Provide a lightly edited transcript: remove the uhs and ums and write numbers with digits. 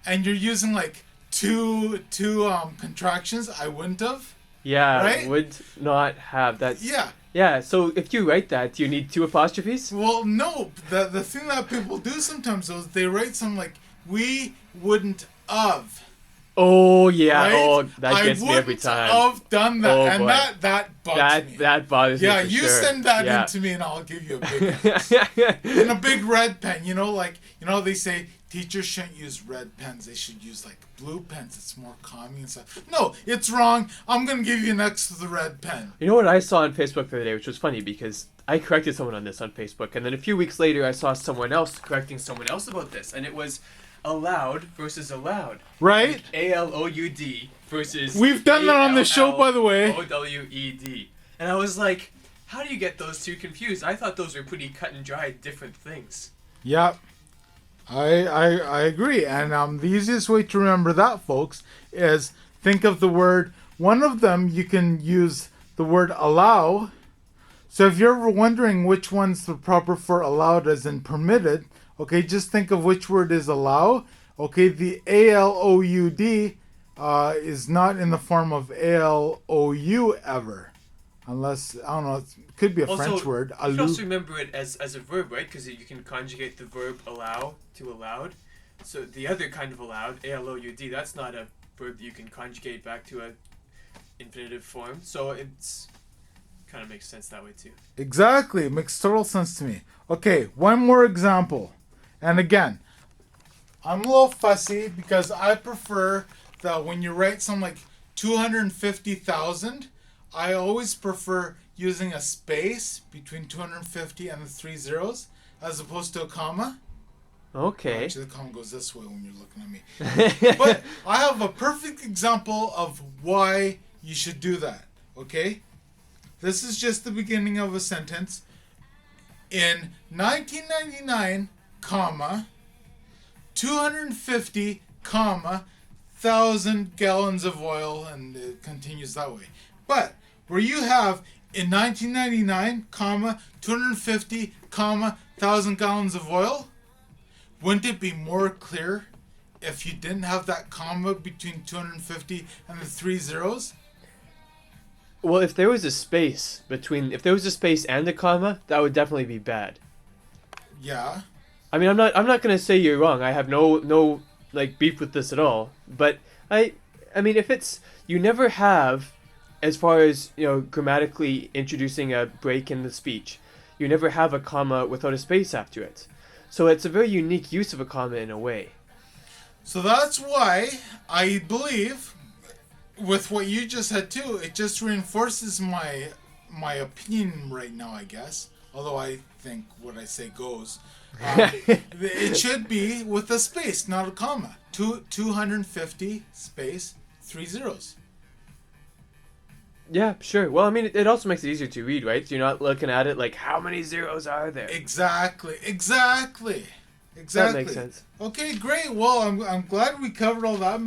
and you're using like two contractions, I wouldn't have. Yeah, Right? would not have that. Yeah. Yeah, so if you write that, do you need two apostrophes? Well, no. The thing that people do sometimes though is they write something like we wouldn't of. Oh, yeah. Right? Oh, that gets me every time. I wouldn't have done that, Oh, and boy. that bugs me. That bothers me Yeah, for you sure. send that Yeah. in to me, and I'll give you a big in a big red pen. They say teachers shouldn't use red pens; they should use like blue pens. It's more calming and stuff. No, it's wrong. I'm gonna give you next to the red pen. You know what I saw on Facebook the other day, which was funny because I corrected someone on this on Facebook, and then a few weeks later I saw someone else correcting someone else about this, and it was allowed versus allowed. Right? Like ALOUD versus We've done that on the show, by the way. OWED. And I was like, how do you get those two confused? I thought those were pretty cut and dry different things. Yep. I agree. And the easiest way to remember that, folks, is think of the word. One of them, you can use the word allow. So if you're ever wondering which one's the proper for allowed as in permitted, okay, just think of which word is allow. Okay, the ALOUD is not in the form of ALOU ever. Unless, I don't know, it could be a French word. You can also remember it as a verb, right? Because you can conjugate the verb allow to allowed. So the other kind of allowed, ALOUD, that's not a verb that you can conjugate back to a infinitive form. So it's kind of makes sense that way too. Exactly. It makes total sense to me. Okay, one more example. And again, I'm a little fussy because I prefer that when you write something like 250,000, I always prefer using a space between 250 and the three zeros as opposed to a comma. Okay. Actually, the comma goes this way when you're looking at me. But I have a perfect example of why you should do that. Okay? This is just the beginning of a sentence. In 1999, comma, 250, comma, 1,000 gallons of oil, and it continues that way. But where you have in 1999, comma, 250, comma, 1,000 gallons of oil, wouldn't it be more clear if you didn't have that comma between 250 and the three zeros? Well, if there was a space and a comma, that would definitely be bad. Yeah. I mean, I'm not gonna say you're wrong. I have no like beef with this at all. But I mean, if it's you never have, as far as grammatically introducing a break in the speech, you never have a comma without a space after it. So it's a very unique use of a comma in a way. So that's why I believe, with what you just said too, it just reinforces my opinion right now, I guess. Although I think what I say goes. It should be with a space, not a comma. 250 space, three zeros. Yeah, sure. Well, I mean, it also makes it easier to read, right? So you're not looking at it like, how many zeros are there? Exactly. That makes sense. Okay, great. Well, I'm glad we covered all that.